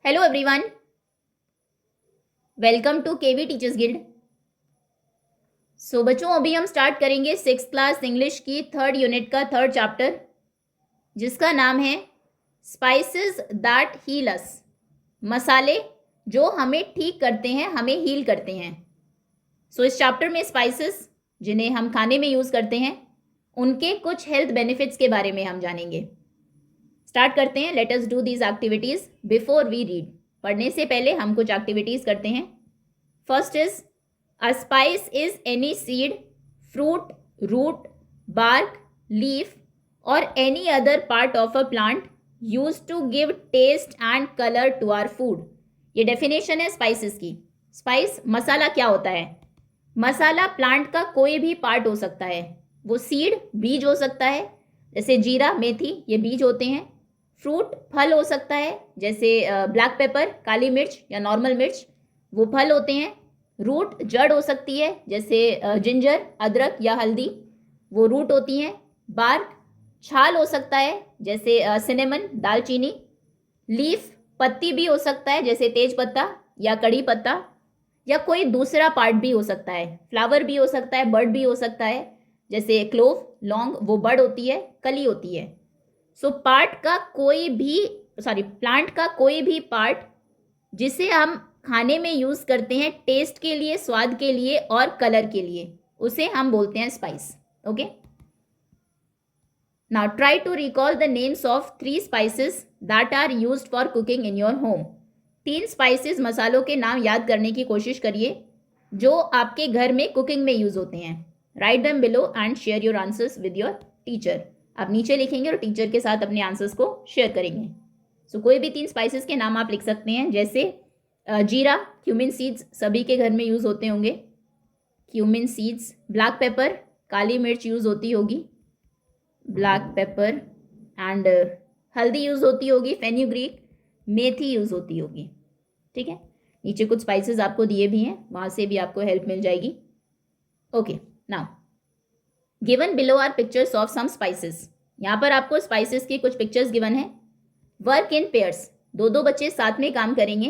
Hello everyone, welcome to KV teachers guild. So बच्चों, अभी हम स्टार्ट करेंगे 6th क्लास इंग्लिश की 3rd यूनिट का 3rd चैप्टर, जिसका नाम है स्पाइसेस दैट हील अस। मसाले जो हमें ठीक करते हैं, हमें हील करते हैं। सो इस चैप्टर में स्पाइसेस जिन्हें हम खाने में यूज़ करते हैं, उनके कुछ हेल्थ बेनिफिट्स के बारे में हम जानेंगे। स्टार्ट करते हैं। Let us do these activities before we read. पढ़ने से पहले हम कुछ एक्टिविटीज़ करते हैं। First is a spice is any seed, fruit, root, bark, leaf और any other part of a plant use to give taste and colour to our food. ये definition है स्पाइसेस की। स्पाइस मसाला क्या होता है? मसाला प्लांट का कोई भी पार्ट हो सकता है। वो सीड बीज हो सकता है, जैसे जीरा, मेथी, ये बीज होते हैं। फ्रूट फल हो सकता है, जैसे ब्लैक पेपर, काली मिर्च या नॉर्मल मिर्च, वो फल होते हैं। रूट जड़ हो सकती है, जैसे जिंजर, अदरक या हल्दी, वो रूट होती हैं। बार्क छाल हो सकता है, जैसे सिनेमन, दालचीनी। लीफ पत्ती भी हो सकता है, जैसे तेज पत्ता या कड़ी पत्ता, या कोई दूसरा पार्ट भी हो सकता है। फ्लावर भी हो सकता है, बर्ड भी हो सकता है, जैसे क्लोव, लौंग, वो बर्ड होती है, कली होती है। सो प्लांट का कोई भी पार्ट जिसे हम खाने में यूज करते हैं टेस्ट के लिए, स्वाद के लिए और कलर के लिए, उसे हम बोलते हैं spice. Okay, now try to recall the names of 3 spices that are used for cooking in your home. 3 spices, मसालों के नाम याद करने की कोशिश करिए जो आपके घर में कुकिंग में यूज होते हैं। Write them below and share your answers with your teacher. आप नीचे लिखेंगे और टीचर के साथ अपने आंसर्स को शेयर करेंगे। सो कोई भी 3 स्पाइसेस के नाम आप लिख सकते हैं, जैसे जीरा, क्यूमिन सीड्स सभी के घर में यूज़ होते होंगे, क्यूमिन सीड्स। ब्लैक पेपर, काली मिर्च यूज़ होती होगी, ब्लैक पेपर। एंड हल्दी यूज़ होती होगी, फेन्यूग्रीक। मेथी यूज़ होती होगी। ठीक है, नीचे कुछ स्पाइसेस आपको दिए भी हैं, वहाँ से भी आपको हेल्प मिल जाएगी। Okay, now given below are pictures of some spices. यहाँ पर आपको स्पाइसेस की कुछ पिक्चर्स गिवन है। वर्क इन पेयर्स, 2-2 बच्चे साथ में काम करेंगे।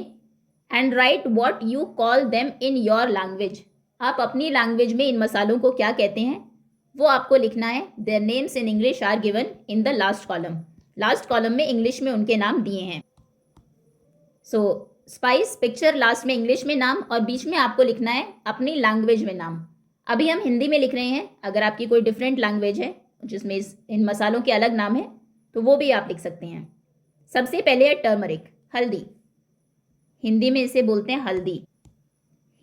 And write what you call them in your language. आप अपनी लैंग्वेज में इन मसालों को क्या कहते हैं वो आपको लिखना है। Their names in English are given in the last column. Last column में इंग्लिश में उनके नाम दिए हैं। सो स्पाइस पिक्चर, लास्ट में इंग्लिश में नाम और बीच में आपको लिखना है अपनी लैंग्वेज में नाम। अभी हम हिंदी में लिख रहे हैं, अगर आपकी कोई डिफरेंट लैंग्वेज है जिसमें इन मसालों के अलग नाम है तो वो भी आप लिख सकते हैं। सबसे पहले है टर्मरिक, हल्दी। हिंदी में इसे बोलते हैं हल्दी,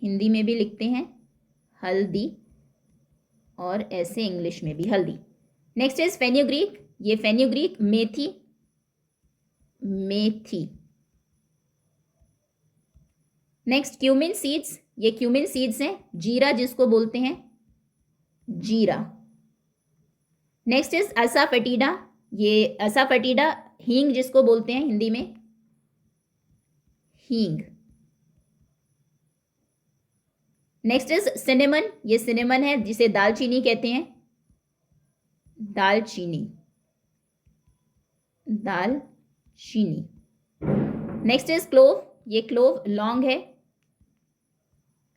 हिंदी में भी लिखते हैं हल्दी और ऐसे इंग्लिश में भी हल्दी। नेक्स्ट इज फेन्यूग्रीक, ये फेन्यूग्रीक, मेथी, मेथी। नेक्स्ट क्यूमिन सीड्स, ये क्यूमिन सीड्स हैं। जीरा जिसको बोलते हैं जीरा। नेक्स्ट इज असाफेटिडा, ये असाफेटिडा, हींग जिसको बोलते हैं हिंदी में हींग। नेक्स्ट इज सिनेमन, ये सिनेमन है जिसे दालचीनी कहते हैं, दालचीनी, दालचीनी। नेक्स्ट इज क्लोव, ये क्लोव, लौंग है,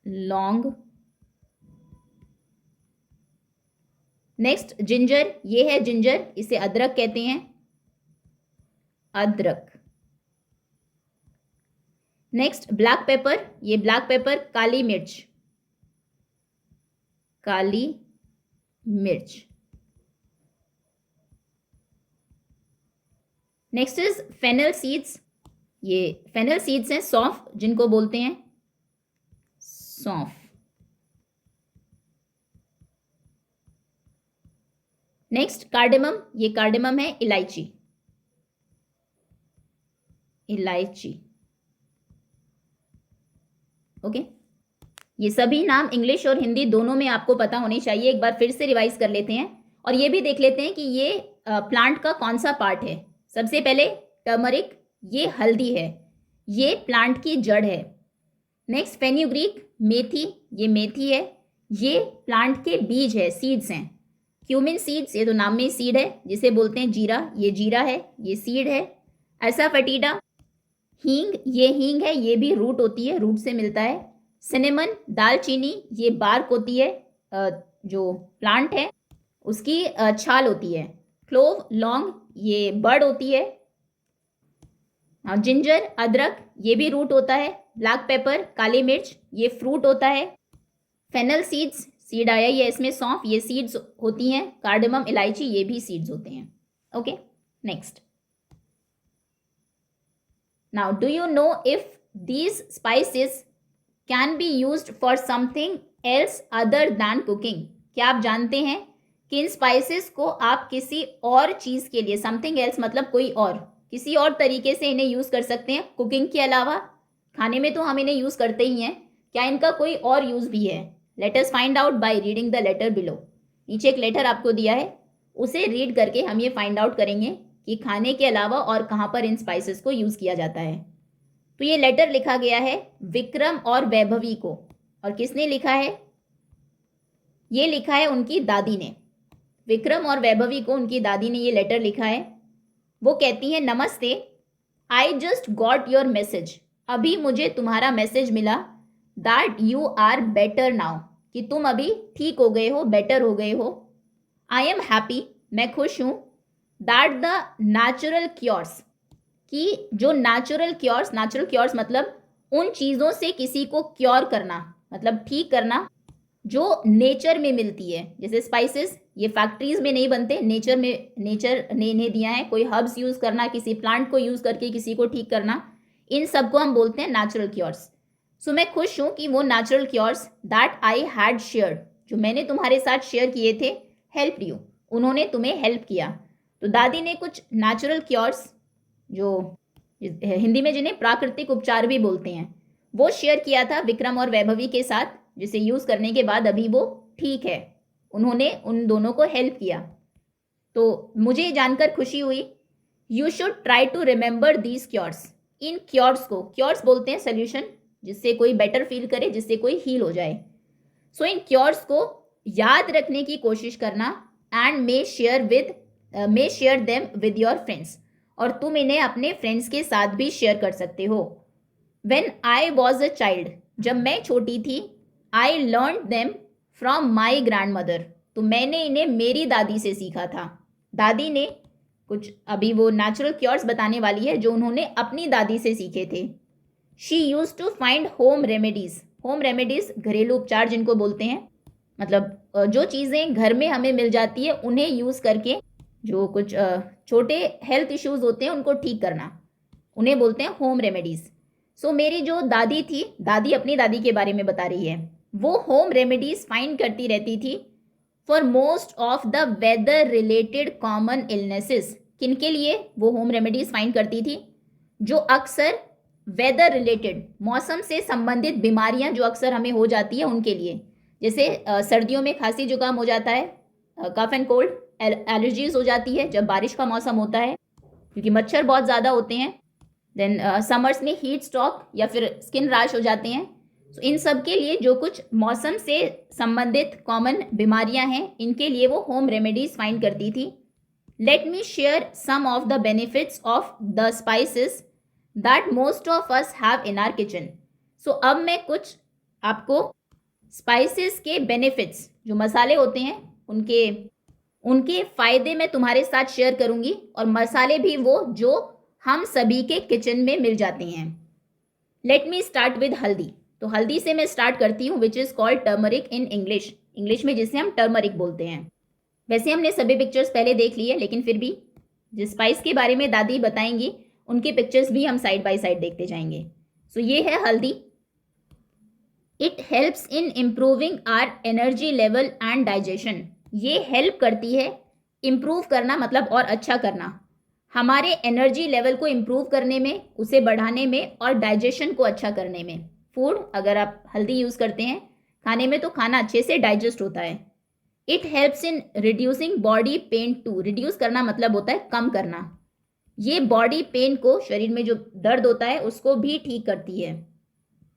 लौंग। नेक्स्ट जिंजर, ये है जिंजर, इसे अदरक कहते हैं, अदरक। नेक्स्ट ब्लैक पेपर, ये ब्लैक पेपर, काली मिर्च, काली मिर्च। नेक्स्ट इज फेनल सीड्स, ये फेनल सीड्स हैं, सौंफ जिनको बोलते हैं सौंफ। नेक्स्ट कार्डेमम, ये कार्डेमम है, इलायची, इलायची। ओके, ये सभी नाम इंग्लिश और हिंदी दोनों में आपको पता होने चाहिए। एक बार फिर से रिवाइज कर लेते हैं और ये भी देख लेते हैं कि ये प्लांट का कौन सा पार्ट है। सबसे पहले टर्मरिक, ये हल्दी है, ये प्लांट की जड़ है। नेक्स्ट फेन्यूग्रीक, मेथी, ये मेथी है, ये प्लांट के बीज है, सीड्स हैं। क्यूमिन सीड्स, ये तो नाम में सीड है, जिसे बोलते हैं जीरा, ये जीरा है, ये सीड है। एसाफेटिडा, हींग, ये हींग है, ये भी रूट होती है, रूट से मिलता है। सिनेमन, दालचीनी, ये बार्क होती है, जो प्लांट है उसकी छाल होती है। क्लोव, लौंग, ये बर्ड होती है। जिंजर, अदरक, ये भी रूट होता है। ब्लैक पेपर, काली मिर्च, ये फ्रूट होता है। फेनल सीड्स, सीड आया ही है इसमें, सौंफ, ये सीड्स होती हैं। कार्डमम, इलायची, ये भी सीड्स होते हैं। Okay, next. Now do you know if these spices can be used for something else other than cooking? क्या आप जानते हैं कि इन स्पाइसेस को आप किसी और चीज़ के लिए, समथिंग एल्स मतलब कोई और, किसी और तरीके से इन्हें यूज़ कर सकते हैं कुकिंग के अलावा? खाने में तो हम इन्हें यूज़ करते ही हैं, क्या इनका कोई और यूज़ भी है? Let us find out by reading the letter below. नीचे एक लेटर आपको दिया है, उसे रीड करके हम ये फाइंड आउट करेंगे कि खाने के अलावा और कहाँ पर इन स्पाइसेस को यूज़ किया जाता है। तो ये लेटर लिखा गया है विक्रम और वैभवी को, और किसने लिखा है? ये लिखा है उनकी दादी ने। विक्रम और वैभवी को उनकी दादी ने ये लेटर लिखा है। वो कहती हैं, नमस्ते, I just got your message. अभी मुझे तुम्हारा मैसेज मिला that you are better now, कि तुम अभी ठीक हो गए हो, बेटर हो गए हो। आई एम हैप्पी, मैं खुश हूँ। दैट द नेचुरल क्योर्स, कि जो नेचुरल क्योर्स मतलब उन चीज़ों से किसी को क्योर करना, मतलब ठीक करना, जो नेचर में मिलती है। जैसे स्पाइसेस ये फैक्ट्रीज में नहीं बनते, नेचर ने इन्हें दिया है। कोई हर्ब्स यूज़ करना, किसी प्लांट को यूज़ करके किसी को ठीक करना, इन सब को हम बोलते हैं नेचुरल क्योर्स। सो मैं खुश हूँ कि वो natural cures that I had shared, जो मैंने तुम्हारे साथ शेयर किए थे, हेल्प यू, उन्होंने तुम्हें हेल्प किया। तो दादी ने कुछ नेचुरल क्योर्स, जो हिंदी में जिन्हें प्राकृतिक उपचार भी बोलते हैं, वो शेयर किया था विक्रम और वैभवी के साथ, जिसे यूज़ करने के बाद अभी वो ठीक है। उन्होंने उन दोनों को हेल्प किया। तो मुझे ये जानकर खुशी हुई। You should try to remember these cures. इन क्योर्स को, क्योर्स बोलते हैं सोल्यूशन, जिससे कोई बेटर फील करे, जिससे कोई हील हो जाए। सो इन क्योर्स को याद रखने की कोशिश करना, and may share them with your friends, और तुम इन्हें अपने फ्रेंड्स के साथ भी शेयर कर सकते हो। When I was a child, जब मैं छोटी थी, I learn them from my grand mother, तो मैंने इन्हें मेरी दादी से सीखा था। दादी ने कुछ, अभी वो नेचुरल क्योर्स बताने वाली है जो उन्होंने अपनी दादी से सीखे थे। She use to find home remedies. Home remedies घरेलू उपचार जिनको बोलते हैं, मतलब जो चीज़ें घर में हमें मिल जाती है उन्हें यूज़ करके जो कुछ छोटे हेल्थ इश्यूज होते हैं उनको ठीक करना, उन्हें बोलते हैं होम रेमेडीज। सो मेरी जो दादी थी, दादी अपनी दादी के बारे में बता रही है, वो होम रेमेडीज फाइंड करती रहती थी for most of the weather related common illnesses. किन के लिए वो होम रेमेडीज फाइंड करती थी? जो अक्सर वेदर रिलेटेड, मौसम से संबंधित बीमारियां जो अक्सर हमें हो जाती है उनके लिए। जैसे सर्दियों में खांसी जुकाम हो जाता है, कफ एंड कोल्ड, एलर्जीज हो जाती है जब बारिश का मौसम होता है, क्योंकि मच्छर बहुत ज़्यादा होते हैं। देन समर्स में हीट स्ट्रोक या फिर स्किन रैश हो जाते हैं। तो इन सब के लिए जो कुछ मौसम से संबंधित कॉमन बीमारियां हैं, इनके लिए वो होम रेमेडीज फाइंड करती थी। Let me share some of the benefits of the spices that most of us have in our kitchen. So अब मैं कुछ आपको स्पाइसेस के बेनिफिट्स, जो मसाले होते हैं उनके फ़ायदे मैं तुम्हारे साथ शेयर करूंगी, और मसाले भी वो जो हम सभी के किचन में मिल जाते हैं। लेट मी स्टार्ट विद हल्दी। तो हल्दी से मैं स्टार्ट करती हूँ, विच is called turmeric in English में जिसे हम टर्मरिक बोलते हैं। वैसे हमने सभी पिक्चर्स पहले देख ली है, लेकिन फिर भी जिस स्पाइस के बारे में दादी बताएंगी उनकी पिक्चर्स भी हम साइड बाय साइड देखते जाएंगे। सो ये है हल्दी। It helps in improving are energy level and digestion. ये हेल्प करती है, इम्प्रूव करना मतलब और अच्छा करना, हमारे एनर्जी लेवल को इम्प्रूव करने में, उसे बढ़ाने में, और डाइजेशन को अच्छा करने में। फूड अगर आप हल्दी यूज़ करते हैं खाने में, तो खाना अच्छे से डाइजेस्ट होता है। It helps in reducing body pain too. Reduce करना मतलब होता है कम करना। ये बॉडी पेन को, शरीर में जो दर्द होता है उसको भी ठीक करती है।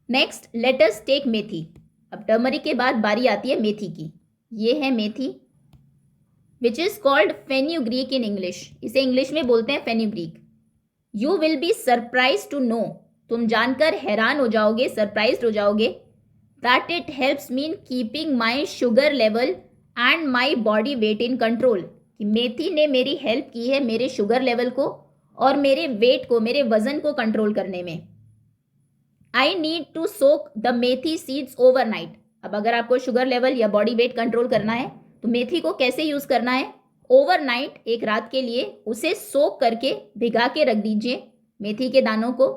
नेक्स्ट लेट अस टेक मेथी। अब टर्मरिक के बाद बारी आती है मेथी की। ये है मेथी, which is called fenugreek in English. इसे इंग्लिश में बोलते हैं fenugreek. You will be surprise to know, तुम जानकर हैरान हो जाओगे, सरप्राइज हो जाओगे, that it helps me in keeping my sugar level and my body weight in control, कि मेथी ने मेरी हेल्प की है मेरे शुगर लेवल को और मेरे वेट को, मेरे वजन को कंट्रोल करने में। I need to soak the methi seeds overnight, अब अगर आपको शुगर लेवल या बॉडी वेट कंट्रोल करना है तो मेथी को कैसे यूज करना है, ओवरनाइट, एक रात के लिए उसे सोक करके भिगा के रख दीजिए मेथी के दानों को,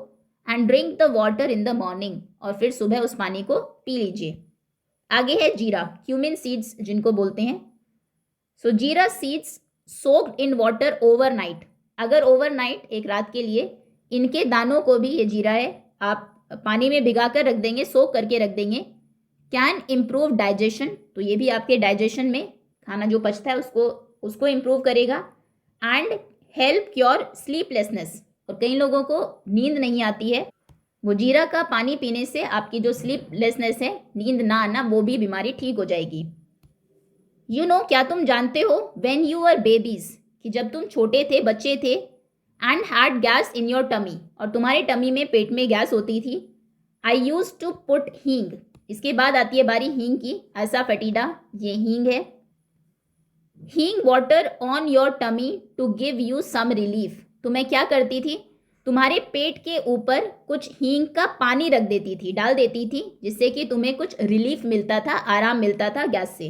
and drink the water in the morning, और फिर सुबह उस पानी को पी लीजिए। आगे है जीरा, क्यूमिन सीड्स जिनको बोलते हैं। सो जीरा seeds soaked in water overnight, अगर ओवरनाइट एक रात के लिए इनके दानों को भी, ये जीरा है, आप पानी में भिगा कर रख देंगे, सोक करके रख देंगे, कैन इम्प्रूव डाइजेशन, तो ये भी आपके डाइजेशन में, खाना जो पचता है उसको इम्प्रूव करेगा, एंड हेल्प क्योर स्लीपलेसनेस, और कई लोगों को नींद नहीं आती है, वो जीरा का पानी पीने से आपकी जो स्लीपलेसनेस है, नींद ना आना, वो भी बीमारी ठीक हो जाएगी। यू नो, क्या तुम जानते हो, व्हेन यू आर बेबीज, कि जब तुम छोटे थे, बच्चे थे, and had gas in your tummy, और तुम्हारे टमी में, पेट में गैस होती थी, आई यूज टू पुट हींग, इसके बाद आती है बारी हींग की, ऐसा फटीडा, ये हींग है, hing water on your tummy to give you some relief, तो मैं क्या करती थी, तुम्हारे पेट के ऊपर कुछ हींग का पानी रख देती थी, डाल देती थी, जिससे कि तुम्हें कुछ रिलीफ मिलता था, आराम मिलता था गैस से।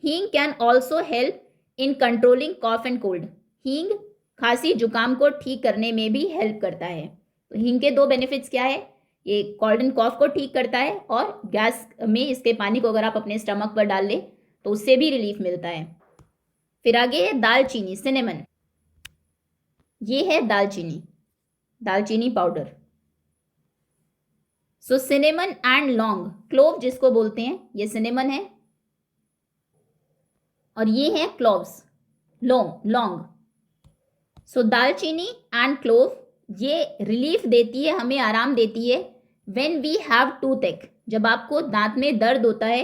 Hing can also help in controlling cough and cold, हींग खांसी जुकाम को ठीक करने में भी हेल्प करता है। तो हींग के दो बेनिफिट्स क्या है, ये कोल्ड एंड कॉफ को ठीक करता है, और गैस में इसके पानी को अगर आप अपने स्टमक पर डाल ले तो उससे भी रिलीफ मिलता है। फिर आगे है दालचीनी, सिनेमन, ये है दालचीनी, दालचीनी पाउडर। सो सिनेमन एंड लौंग, क्लोव जिसको बोलते हैं, ये सिनेमन है, और ये है क्लोव्स, लौंग। सो दालचीनी एंड क्लोव, ये रिलीफ देती है, हमें आराम देती है, व्हेन वी हैव टूथेक, जब आपको दांत में दर्द होता है,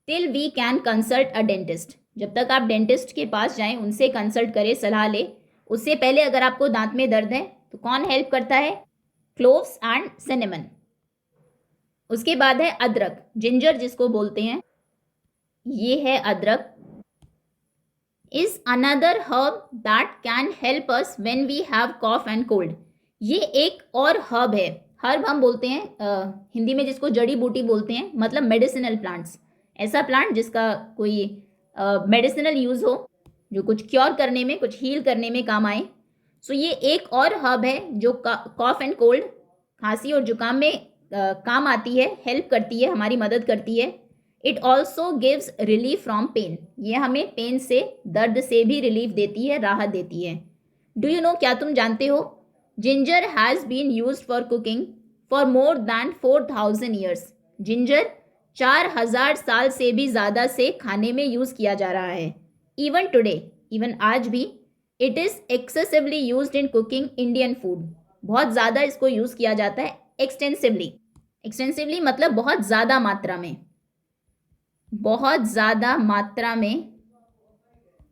till we can consult a dentist, जब तक आप डेंटिस्ट के पास जाएं, उनसे कंसल्ट करें, सलाह ले, उससे पहले अगर आपको दांत में दर्द है तो कौन हेल्प करता है, क्लोव्स एंड सिनेमन। उसके बाद है अदरक, जिंजर जिसको बोलते हैं, ये है अदरक, is another herb that can help us when we have cough and cold, ये एक और हर्ब है, हर्ब हम बोलते हैं हिंदी में जिसको जड़ी बूटी बोलते हैं, मतलब मेडिसिनल प्लांट्स, ऐसा प्लांट जिसका कोई मेडिसिनल यूज हो, जो कुछ क्योर करने में, कुछ हील करने में काम आए। सो ये एक और हर्ब है जो कॉफ एंड कोल्ड, खांसी और जुकाम में काम आती है, हेल्प करती है, हमारी मदद करती है। It also gives relief from pain, ये हमें पेन से, दर्द से भी रिलीफ देती है, राहत देती है। डू यू नो, क्या तुम जानते हो, ginger has been used for cooking for more than 4000 years, ginger 4000 साल से भी ज़्यादा से खाने में यूज़ किया जा रहा है। इवन टुडे, इवन आज भी, it is excessively used in cooking Indian food, बहुत ज़्यादा इसको यूज़ किया जाता है, एक्सटेंसिवली मतलब बहुत ज़्यादा मात्रा में, बहुत ज़्यादा मात्रा में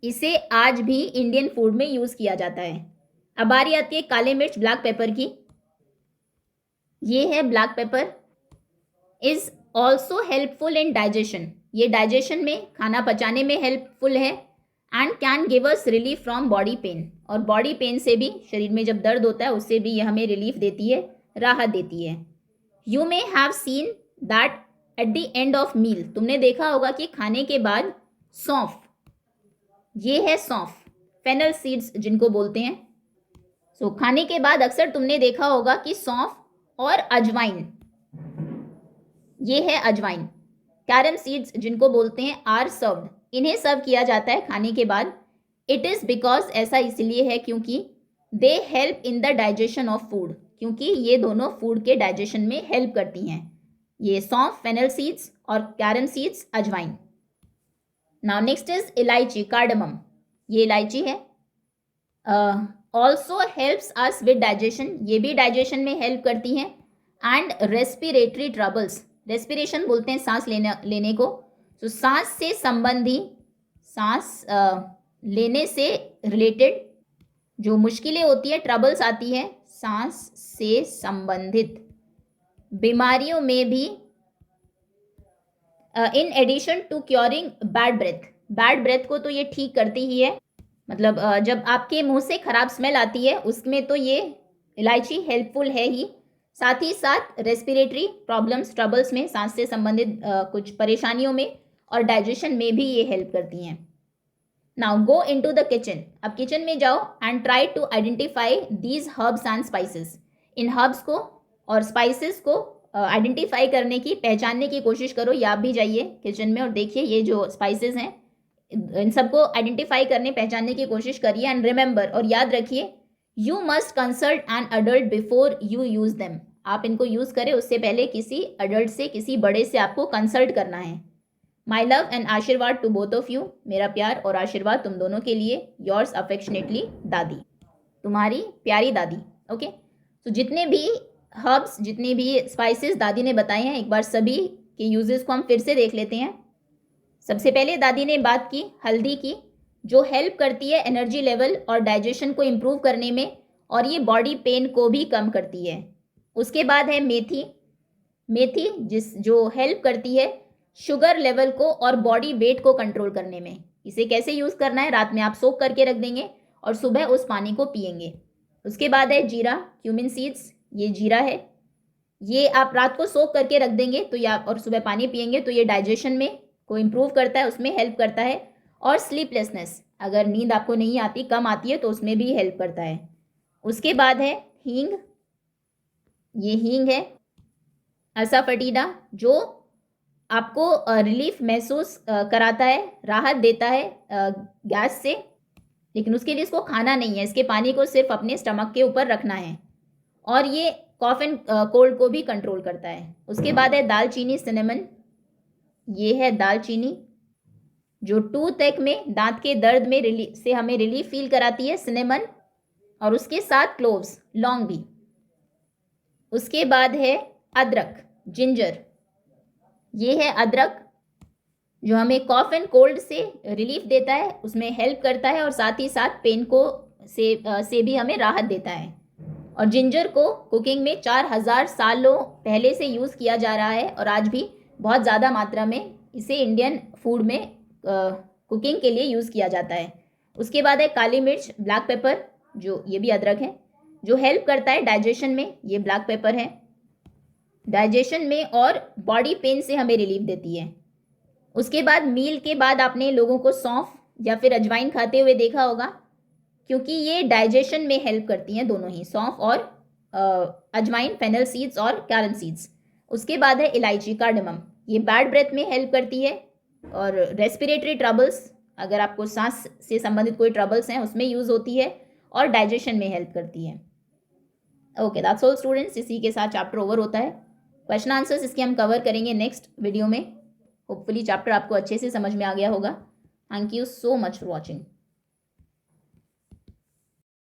इसे आज भी इंडियन फूड में यूज़ किया जाता है। अब बारी आती है काले मिर्च, ब्लैक पेपर की, ये है black pepper, is also helpful in digestion, ये डाइजेशन में, खाना पचाने में हेल्पफुल है, and can give us relief from body pain, और बॉडी पेन से भी, शरीर में जब दर्द होता है उससे भी ये हमें रिलीफ देती है, राहत देती है। You may have seen that at the end of meal, तुमने देखा होगा कि खाने के बाद सौंफ, ये है सौंफ, फेनल सीड्स जिनको बोलते हैं। सो खाने के बाद अक्सर तुमने देखा होगा कि सौंफ और अजवाइन, ये है अजवाइन, कैरम सीड्स जिनको बोलते हैं, आर सर्व्ड, इन्हें सर्व किया जाता है खाने के बाद। इट इज़ बिकॉज, ऐसा इसलिए है क्योंकि they help in the digestion of food, क्योंकि ये दोनों फूड के डाइजेशन में हेल्प करती हैं, ये सौंफ, फेनल सीड्स, और कैरम सीड्स, अजवाइन। नाउ नेक्स्ट इज इलायची, कार्डमम, ये इलायची है, also helps us with digestion, ये भी डाइजेशन में हेल्प करती हैं, एंड रेस्पिरेटरी ट्रबल्स, रेस्पिरेशन बोलते हैं सांस लेने को, तो सांस से संबंधी, सांस लेने से रिलेटेड जो मुश्किलें होती है, ट्रबल्स आती है, सांस से संबंधित बीमारियों में भी in addition to curing bad breath को तो ये ठीक करती ही है, मतलब जब आपके मुंह से खराब स्मेल आती है उसमें तो ये इलायची हेल्पफुल है ही, साथ ही साथ रेस्पिरेटरी प्रॉब्लम्स ट्रबल्स में, सांस से संबंधित कुछ परेशानियों में और डाइजेशन में भी ये हेल्प करती हैं। Now go into the kitchen, अब किचन में जाओ and try to identify these herbs and spices, इन हर्ब्स को और स्पाइसेस को आइडेंटिफाई करने की, पहचानने की कोशिश करो, या आप भी जाइए किचन में और देखिए ये जो स्पाइसेस हैं इन सबको आइडेंटिफाई करने, पहचानने की कोशिश करिए। एंड रिमेंबर, और याद रखिए, you must consult an adult before you use them, आप इनको यूज करें उससे पहले किसी अडल्ट से, किसी बड़े से आपको कंसल्ट करना है। माई लव एंड आशीर्वाद टू बोथ ऑफ यू, मेरा प्यार और आशीर्वाद तुम दोनों के लिए। योर्स अफेक्शनेटली दादी, तुम्हारी प्यारी दादी। ओके, तो जितने भी हर्ब्स, जितने भी स्पाइसेस दादी ने बताए हैं, एक बार सभी के यूजेस को हम फिर से देख लेते हैं। सबसे पहले दादी ने बात की हल्दी की, जो हेल्प करती है एनर्जी लेवल और डाइजेशन को इम्प्रूव करने में, और ये बॉडी पेन को भी कम करती है। उसके बाद है मेथी, मेथी जो हेल्प करती है शुगर लेवल को और बॉडी वेट को कंट्रोल करने में। इसे कैसे यूज़ करना है, रात में आप सोक करके रख देंगे और सुबह उस पानी को पिएंगे। उसके बाद है जीरा, क्यूमिन सीड्स, ये जीरा है, ये आप रात को सोक करके रख देंगे तो या और सुबह पानी पिएंगे तो ये डाइजेशन में को इम्प्रूव करता है, उसमें हेल्प करता है। और स्लीपलेसनेस, अगर नींद आपको नहीं आती, कम आती है, तो उसमें भी हेल्प करता है। उसके बाद है हींग, ये हींग है असाफटीडा, जो आपको रिलीफ महसूस कराता है, राहत देता है गैस से, लेकिन उसके लिए इसको खाना नहीं है, इसके पानी को सिर्फ अपने स्टमक के ऊपर रखना है। और ये कॉफ एंड कोल्ड को भी कंट्रोल करता है। उसके बाद है दालचीनी, सिनेमन, ये है दालचीनी जो टूथ एक में, दांत के दर्द में से हमें रिलीफ फील कराती है, सिनेमन, और उसके साथ क्लोव्स, लौंग भी। उसके बाद है अदरक, जिंजर, ये है अदरक जो हमें कॉफ एंड कोल्ड से रिलीफ देता है, उसमें हेल्प करता है और साथ ही साथ पेन को से भी हमें राहत देता है। और जिंजर को कुकिंग में 4000 सालों पहले से यूज़ किया जा रहा है और आज भी बहुत ज़्यादा मात्रा में इसे इंडियन फूड में कुकिंग के लिए यूज़ किया जाता है। उसके बाद है काली मिर्च, ब्लैक पेपर, जो ये भी अदरक है, जो हेल्प करता है डाइजेशन में, ये ब्लैक पेपर है, डाइजेशन में और बॉडी पेन से हमें रिलीफ देती है। उसके बाद मील के बाद आपने लोगों को सौंफ या फिर अजवाइन खाते हुए देखा होगा, क्योंकि ये डाइजेशन में हेल्प करती हैं दोनों ही, सौंफ और अजवाइन, फेनल सीड्स और कैरम सीड्स। उसके बाद है इलायची, कार्डमम, ये बैड ब्रेथ में हेल्प करती है और रेस्पिरेटरी ट्रबल्स, अगर आपको सांस से संबंधित कोई ट्रबल्स हैं उसमें यूज़ होती है और डाइजेशन में हेल्प करती है। ओके, दैट्स ऑल स्टूडेंट्स, इसी के साथ चैप्टर ओवर होता है। क्वेश्चन आंसर्स इसके हम कवर करेंगे नेक्स्ट वीडियो में। होपफुली चैप्टर आपको अच्छे से समझ में आ गया होगा। Thank you so much for watching.